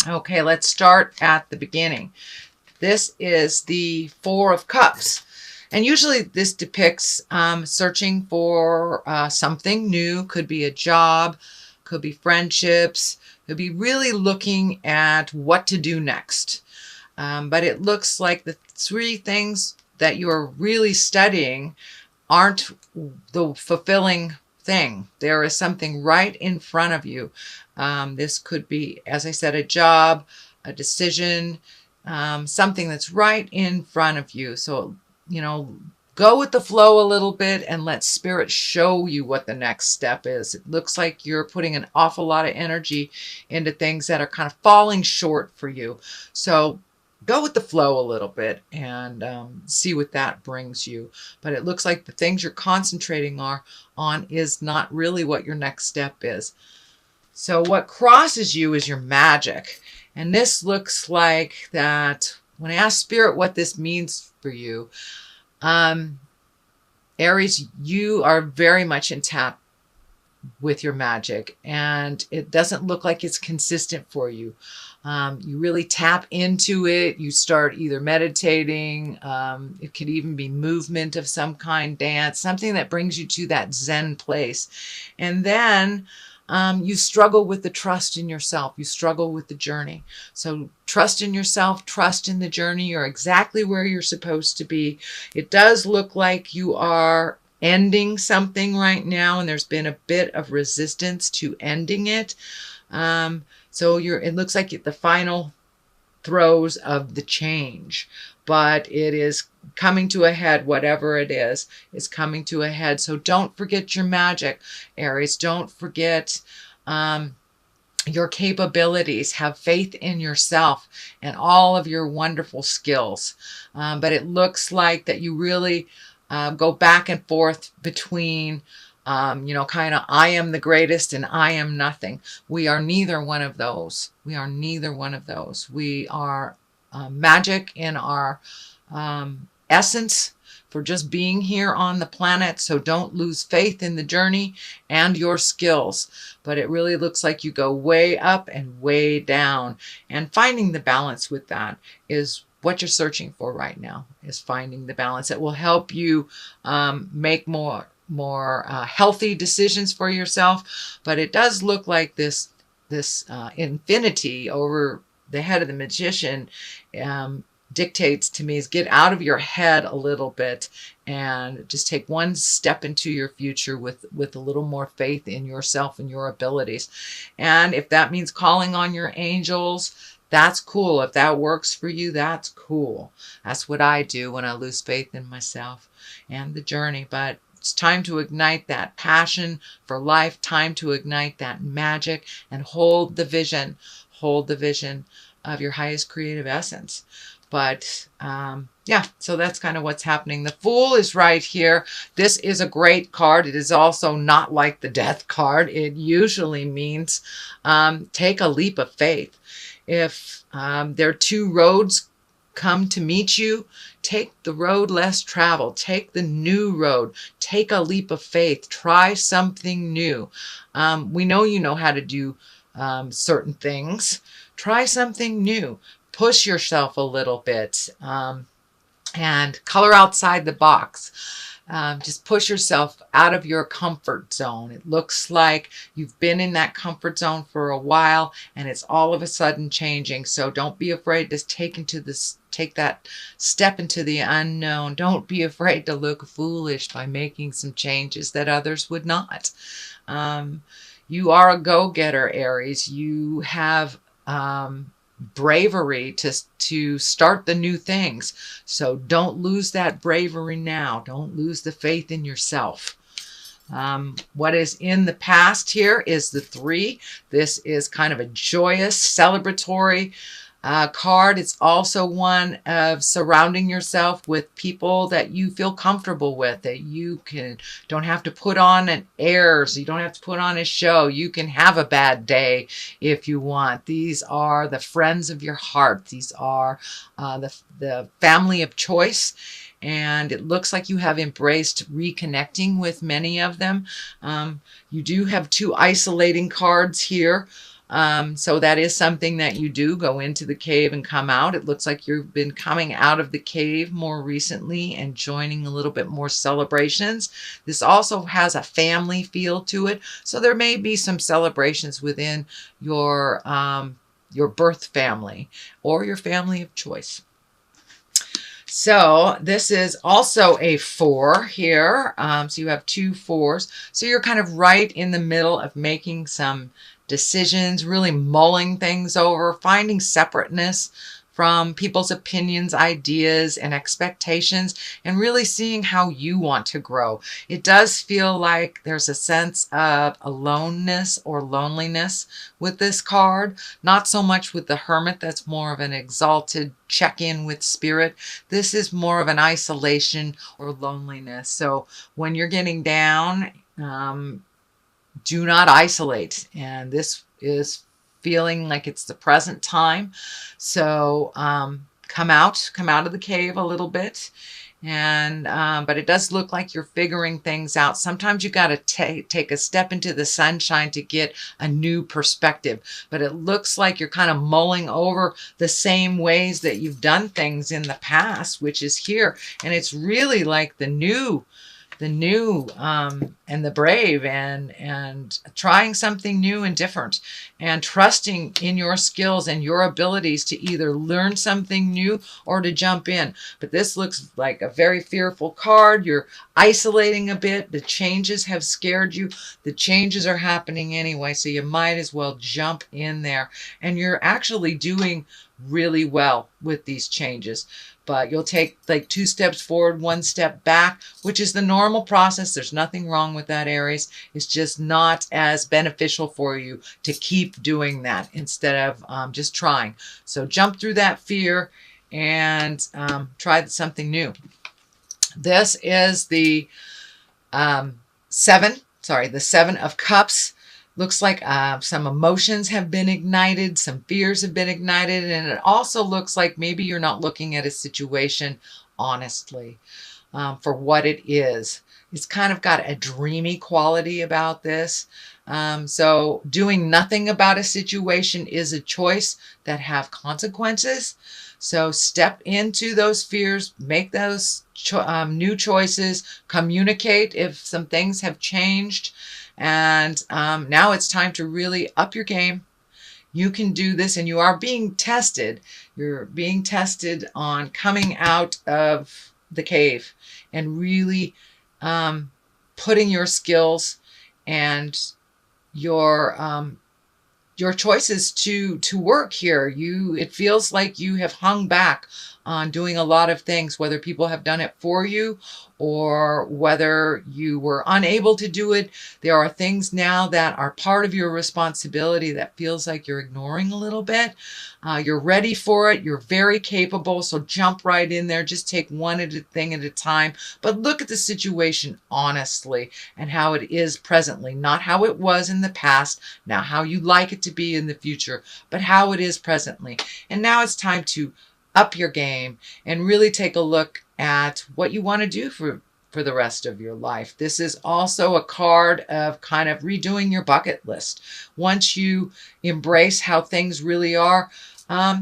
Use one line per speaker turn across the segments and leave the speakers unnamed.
Okay, let's start at the beginning. This is the Four of Cups. And usually this depicts searching for something new. Could be a job, could be friendships, could be really looking at what to do next. But it looks like the three things that you're really studying aren't the fulfilling thing. There is something right in front of you. This could be, as I said, a job, a decision, something that's right in front of you. So, go with the flow a little bit and let spirit show you what the next step is. It looks like you're putting an awful lot of energy into things that are kind of falling short for you. So go with the flow a little bit and see what that brings you. But it looks like the things you're concentrating on is not really what your next step is. So what crosses you is your magic. And this looks like that when I ask Spirit what this means for you, Aries, you are very much in tap with your magic, and it doesn't look like it's consistent for you. You really tap into it. You start either meditating. It could even be movement of some kind, dance, something that brings you to that Zen place. And then you struggle with the trust in yourself. You struggle with the journey. So trust in yourself, trust in the journey. You're exactly where you're supposed to be. It does look like you are ending something right now, and there's been a bit of resistance to ending it. So it looks like the final throes of the change, but it is coming to a head. Whatever it is coming to a head. So don't forget your magic, Aries. Don't forget your capabilities. Have faith in yourself and all of your wonderful skills. But it looks like that you really go back and forth between kind of I am the greatest and I am nothing. We are neither one of those. We are neither one of those. We are magic in our essence for just being here on the planet. So don't lose faith in the journey and your skills. But it really looks like you go way up and way down. And finding the balance with that is what you're searching for right now, is finding the balance that will help you make more healthy decisions for yourself. But it does look like this infinity over the head of the magician dictates to me is get out of your head a little bit and just take one step into your future with a little more faith in yourself and your abilities. And if that means calling on your angels, that's cool. If that works for you, that's cool. That's what I do when I lose faith in myself and the journey. But it's time to ignite that passion for life, time to ignite that magic and hold the vision of your highest creative essence. But yeah, so that's kind of what's happening. The Fool is right here. This is a great card. It is also not like the Death card. It usually means take a leap of faith. If there are two roads come to meet you, take the road less traveled. Take the new road. Take a leap of faith. Try something new. We know you know how to do certain things. Try something new. Push yourself a little bit and color outside the box. Just push yourself out of your comfort zone. It looks like you've been in that comfort zone for a while and it's all of a sudden changing. So don't be afraid to take that step into the unknown. Don't be afraid to look foolish by making some changes that others would not. You are a go-getter, Aries. You have bravery to start the new things. So don't lose that bravery now. Don't lose the faith in yourself. What is in the past here is the 3. This is kind of a joyous, celebratory card. It's also one of surrounding yourself with people that you feel comfortable with, that you don't have to put on an airs. You don't have to put on a show. You can have a bad day if you want. These are the friends of your heart. These are the family of choice. And it looks like you have embraced reconnecting with many of them. You do have 2 isolating cards here. So that is something that you do, go into the cave and come out. It looks like you've been coming out of the cave more recently and joining a little bit more celebrations. This also has a family feel to it. So there may be some celebrations within your birth family or your family of choice. So this is also a 4 here. So you have 2 4s. So you're kind of right in the middle of making some decisions, really mulling things over, finding separateness from people's opinions, ideas, and expectations, and really seeing how you want to grow. It does feel like there's a sense of aloneness or loneliness with this card. Not so much with the Hermit, that's more of an exalted check-in with spirit. This is more of an isolation or loneliness. So when you're getting down, do not isolate. And this is feeling like it's the present time. So come out of the cave a little bit. And but it does look like you're figuring things out. Sometimes you got to take a step into the sunshine to get a new perspective. But it looks like you're kind of mulling over the same ways that you've done things in the past, which is here. And it's really like the new and the brave, and trying something new and different, and trusting in your skills and your abilities to either learn something new or to jump in. But this looks like a very fearful card. You're isolating a bit. The changes have scared you. The changes are happening anyway, so you might as well jump in there. And you're actually doing really well with these changes. But you'll take like 2 steps forward, 1 step back, which is the normal process. There's nothing wrong with that, Aries. It's just not as beneficial for you to keep doing that instead of just trying. So jump through that fear and try something new. This is the the 7 of Cups. Looks like some emotions have been ignited, some fears have been ignited, and it also looks like maybe you're not looking at a situation honestly for what it is. It's kind of got a dreamy quality about this. So doing nothing about a situation is a choice that have consequences. So step into those fears, make those new choices, communicate if some things have changed. And now it's time to really up your game. You can do this, and you are being tested. You're being tested on coming out of the cave and really putting your skills and your choices to work here. It feels like you have hung back on doing a lot of things, whether people have done it for you or whether you were unable to do it. There are things now that are part of your responsibility that feels like you're ignoring a little bit. You're ready for it. You're very capable. So jump right in there. Just take one thing at a time. But look at the situation honestly and how it is presently, not how it was in the past, not how you like it to be in the future, but how it is presently. And now it's time to up your game and really take a look at what you want to do for the rest of your life. This is also a card of kind of redoing your bucket list. Once you embrace how things really are,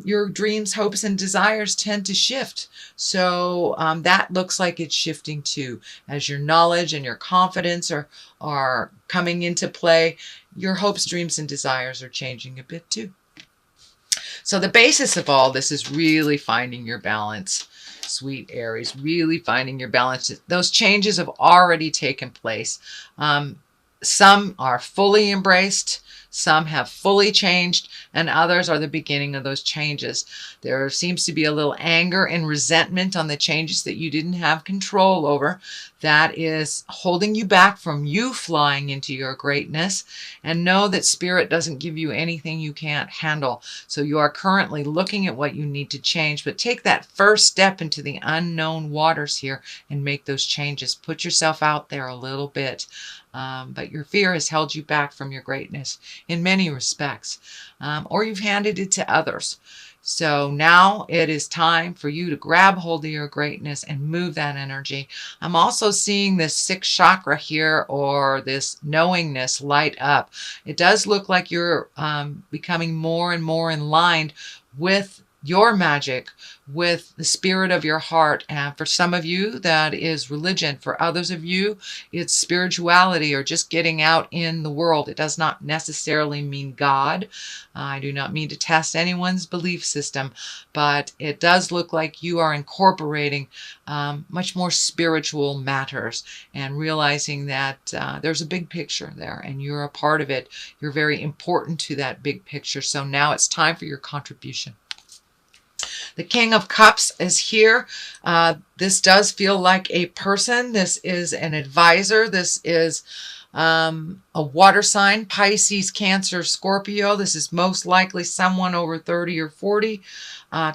your dreams, hopes, and desires tend to shift. So that looks like it's shifting too. As your knowledge and your confidence are coming into play, your hopes, dreams, and desires are changing a bit too. So the basis of all this is really finding your balance, sweet Aries, really finding your balance. Those changes have already taken place. Some are fully embraced, some have fully changed, and others are the beginning of those changes. There seems to be a little anger and resentment on the changes that you didn't have control over. That is holding you back from you flying into your greatness. And know that Spirit doesn't give you anything you can't handle. So you are currently looking at what you need to change, but take that first step into the unknown waters here and make those changes. Put yourself out there a little bit. But your fear has held you back from your greatness. in many respects, or you've handed it to others. So now it is time for you to grab hold of your greatness and move that energy. I'm also seeing this sixth chakra here, or this knowingness, light up. It does look like you're becoming more and more in line with your magic, with the spirit of your heart. And for some of you, that is religion. For others of you, it's spirituality, or just getting out in the world. It does not necessarily mean God. I do not mean to test anyone's belief system, but it does look like you are incorporating much more spiritual matters, and realizing that there's a big picture there and you're a part of it. You're very important to that big picture. So now it's time for your contribution. The King of Cups is here. This does feel like a person. This is an advisor. This is a water sign, Pisces, Cancer, Scorpio. This is most likely someone over 30 or 40.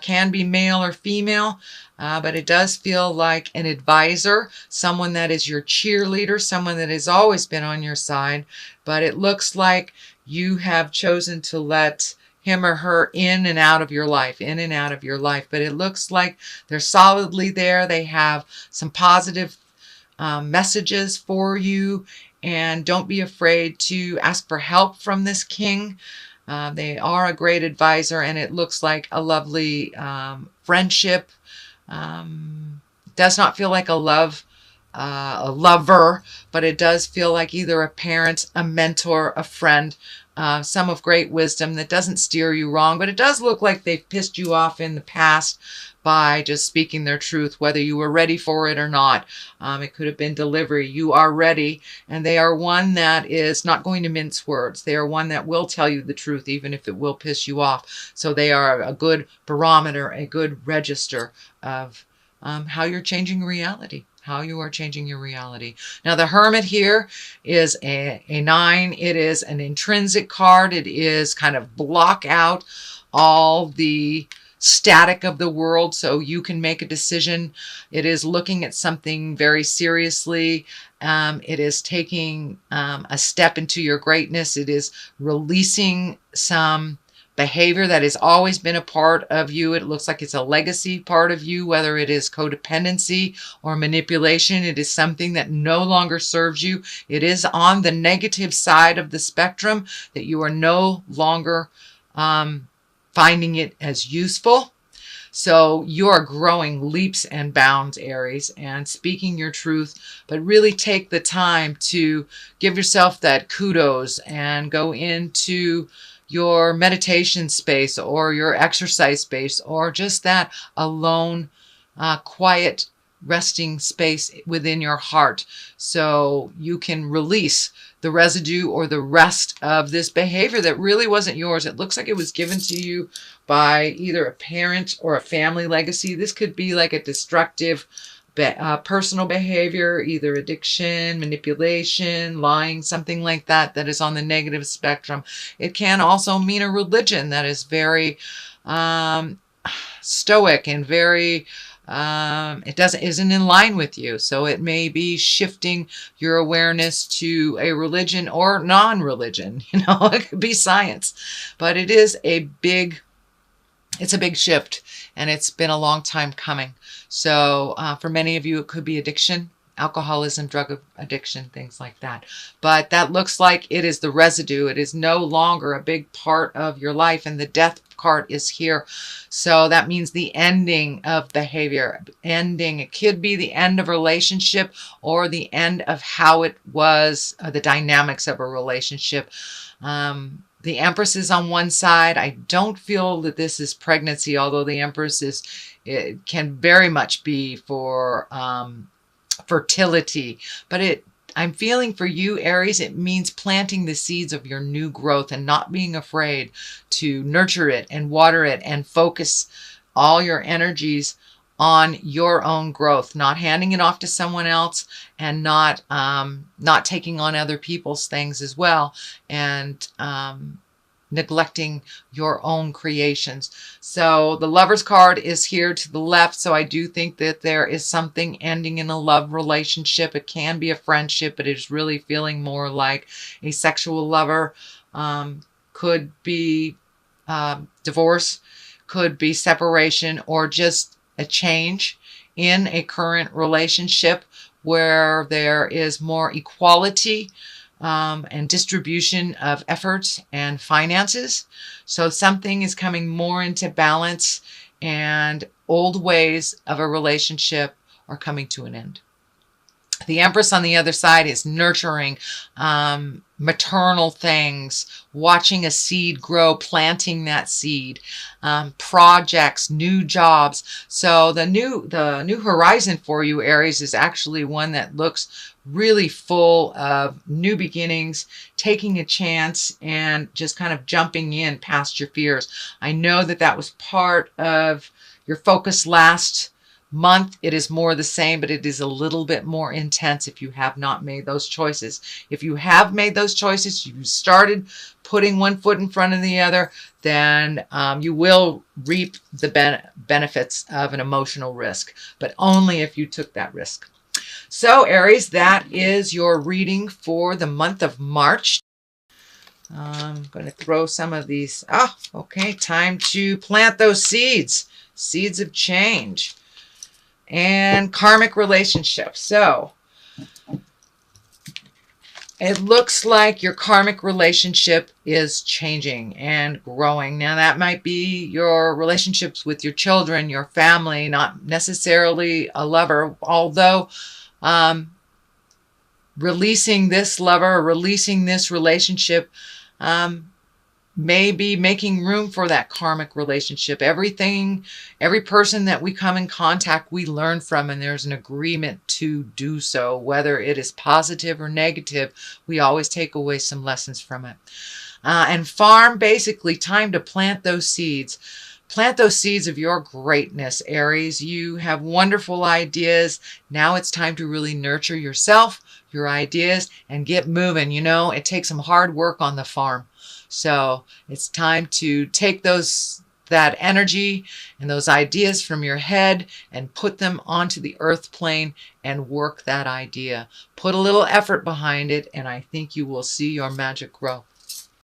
Can be male or female, but it does feel like an advisor, someone that is your cheerleader, someone that has always been on your side. But it looks like you have chosen to let him or her in and out of your life, But it looks like they're solidly there. They have some positive messages for you, and don't be afraid to ask for help from this king. They are a great advisor, and it looks like a lovely friendship. Does not feel like a lover, but it does feel like either a parent, a mentor, a friend, some of great wisdom that doesn't steer you wrong. But it does look like they've pissed you off in the past by just speaking their truth, whether you were ready for it or not. It could have been delivery. You are ready, and they are one that is not going to mince words. They are one that will tell you the truth, even if it will piss you off. So they are a good barometer, a good register of how you're changing reality. How you are changing your reality. Now, the Hermit here is a 9. It is an intrinsic card. It is kind of block out all the static of the world so you can make a decision. It is looking at something very seriously. It is taking a step into your greatness. It is releasing some behavior that has always been a part of you. It looks like it's a legacy part of you, whether it is codependency or manipulation. It is something that no longer serves you. It is on the negative side of the spectrum, that you are no longer finding it as useful. So you are growing leaps and bounds, Aries, and speaking your truth, but really take the time to give yourself that kudos and go into your meditation space or your exercise space, or just that alone, quiet, resting space within your heart, so you can release the residue or the rest of this behavior that really wasn't yours. It looks like it was given to you by either a parent or a family legacy. This could be like a destructive personal behavior, either addiction, manipulation, lying, something like that, that is on the negative spectrum. It can also mean a religion that is very stoic and very isn't in line with you. So it may be shifting your awareness to a religion or non-religion. It could be science, but it is it's a big shift, and it's been a long time coming. So for many of you, it could be addiction, alcoholism, drug addiction, things like that. But that looks like it is the residue. It is no longer a big part of your life, and the death card is here. So that means the ending of behavior. It could be the end of a relationship, or the end of how it was, the dynamics of a relationship. The Empress is on one side. I don't feel that this is pregnancy, although the Empress it can very much be for fertility. But I'm feeling for you, Aries, it means planting the seeds of your new growth and not being afraid to nurture it and water it and focus all your energies on your own growth, not handing it off to someone else, and not taking on other people's things as well, and neglecting your own creations. So the Lover's card is here to the left. So I do think that there is something ending in a love relationship. It can be a friendship, but it's really feeling more like a sexual lover. Could be divorce, could be separation, or just a change in a current relationship where there is more equality and distribution of effort and finances. So something is coming more into balance, and old ways of a relationship are coming to an end. The Empress on the other side is nurturing, maternal things, watching a seed grow, planting that seed, projects, new jobs. So the new horizon for you, Aries, is actually one that looks really full of new beginnings, taking a chance, and just kind of jumping in past your fears. I know that that was part of your focus last month. It is more the same, but it is a little bit more intense if you have not made those choices. If you have made those choices, you started putting one foot in front of the other, then you will reap the benefits of an emotional risk, but only if you took that risk. So Aries, that is your reading for the month of March. I'm going to throw some of these. Okay, time to plant those seeds. Seeds of change. And karmic relationships. So it looks like your karmic relationship is changing and growing. Now that might be your relationships with your children, your family, not necessarily a lover, although releasing this lover, releasing this relationship, maybe making room for that karmic relationship. Every person that we come in contact, we learn from, and there's an agreement to do so. Whether it is positive or negative, we always take away some lessons from it. And farm, basically time to plant those seeds. Plant those seeds of your greatness, Aries. You have wonderful ideas. Now it's time to really nurture yourself, your ideas, and get moving. You know, it takes some hard work on the farm. So it's time to take that energy and those ideas from your head and put them onto the earth plane and work that idea. Put a little effort behind it, and I think you will see your magic grow.